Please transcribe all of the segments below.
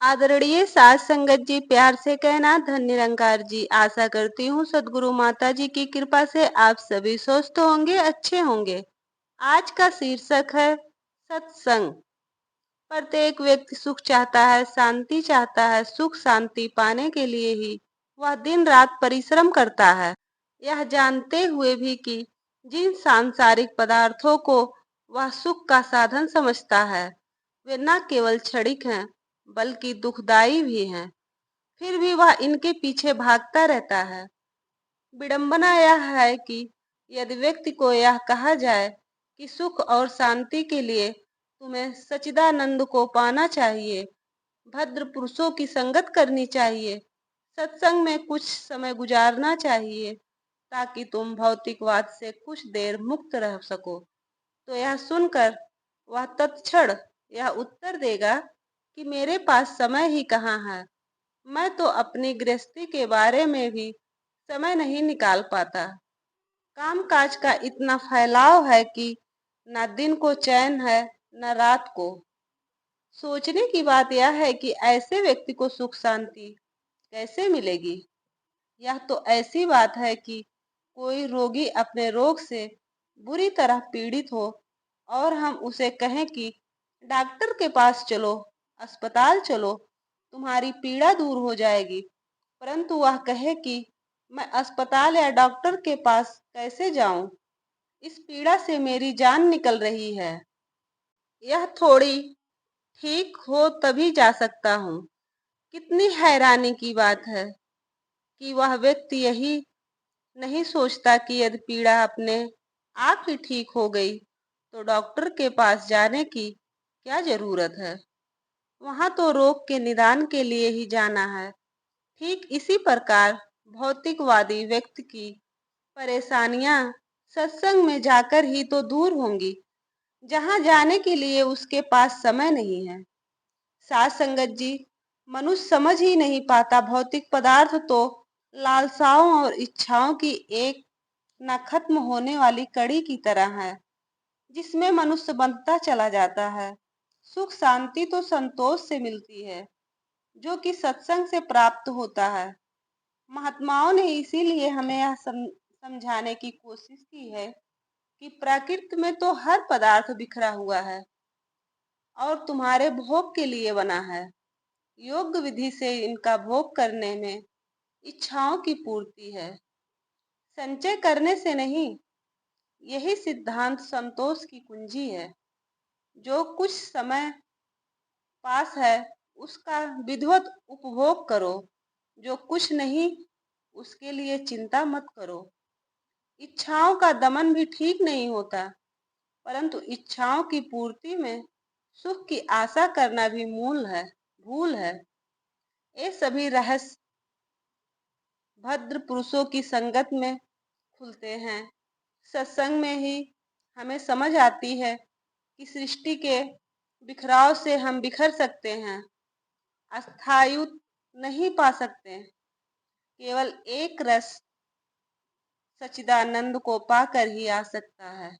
आदरणीय साध संगत जी, प्यार से कहना धन निरंकार जी। आशा करती हूँ सदगुरु माता जी की कृपा से आप सभी स्वस्थ होंगे, अच्छे होंगे। आज का शीर्षक है सत्संग। प्रत्येक व्यक्ति सुख चाहता है, शांति चाहता है। सुख शांति पाने के लिए ही वह दिन रात परिश्रम करता है, यह जानते हुए भी कि जिन सांसारिक पदार्थों को वह सुख का साधन समझता है वे न केवल क्षणिक हैं बल्कि दुखदायी भी हैं। फिर भी वह इनके पीछे भागता रहता है। विडंबना यह है कि यदि व्यक्ति को यह कहा जाए कि सुख और शांति के लिए तुम्हें सच्चिदानंद को पाना चाहिए, भद्र पुरुषों की संगत करनी चाहिए, सत्संग में कुछ समय गुजारना चाहिए ताकि तुम भौतिकवाद से कुछ देर मुक्त रह सको, तो यह सुनकर वह तत्क्षण यह उत्तर देगा कि मेरे पास समय ही कहाँ है। मैं तो अपनी गृहस्थी के बारे में भी समय नहीं निकाल पाता। कामकाज का इतना फैलाव है कि न दिन को चैन है न रात को। सोचने की बात यह है कि ऐसे व्यक्ति को सुख शांति कैसे मिलेगी। यह तो ऐसी बात है कि कोई रोगी अपने रोग से बुरी तरह पीड़ित हो और हम उसे कहें कि डॉक्टर के पास चलो, अस्पताल चलो, तुम्हारी पीड़ा दूर हो जाएगी, परंतु वह कहे कि मैं अस्पताल या डॉक्टर के पास कैसे जाऊं, इस पीड़ा से मेरी जान निकल रही है, यह थोड़ी ठीक हो तभी जा सकता हूँ। कितनी हैरानी की बात है कि वह व्यक्ति यही नहीं सोचता कि यदि पीड़ा अपने आप ही ठीक हो गई तो डॉक्टर के पास जाने की क्या जरूरत है। वहां तो रोग के निदान के लिए ही जाना है। ठीक इसी प्रकार भौतिकवादी व्यक्ति की परेशानियां सत्संग में जाकर ही तो दूर होंगी, जहां जाने के लिए उसके पास समय नहीं है। साथ संगत जी, मनुष्य समझ ही नहीं पाता भौतिक पदार्थ तो लालसाओं और इच्छाओं की एक न खत्म होने वाली कड़ी की तरह है, जिसमें मनुष्य बंधता चला जाता है। सुख शांति तो संतोष से मिलती है, जो कि सत्संग से प्राप्त होता है। महात्माओं ने इसीलिए हमें यह समझाने की कोशिश की है कि प्रकृति में तो हर पदार्थ बिखरा हुआ है और तुम्हारे भोग के लिए बना है। योग्य विधि से इनका भोग करने में इच्छाओं की पूर्ति है, संचय करने से नहीं। यही सिद्धांत संतोष की कुंजी है। जो कुछ समय पास है उसका विधिवत उपभोग करो, जो कुछ नहीं उसके लिए चिंता मत करो। इच्छाओं का दमन भी ठीक नहीं होता, परंतु इच्छाओं की पूर्ति में सुख की आशा करना भी भूल है। ये सभी रहस्य भद्र पुरुषों की संगत में खुलते हैं। सत्संग में ही हमें समझ आती है कि सृष्टि के बिखराव से हम बिखर सकते हैं, अस्थायित्व नहीं पा सकते। केवल एक रस सच्चिदानंद को पाकर ही आ सकता है।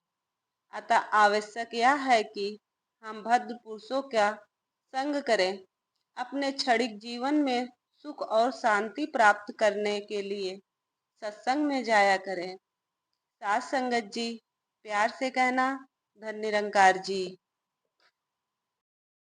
अतः आवश्यक यह है कि हम भद्र पुरुषों का संग करें, अपने क्षणिक जीवन में सुख और शांति प्राप्त करने के लिए सत्संग में जाया करें। साथ संगत जी, प्यार से कहना धन निरंकार जी।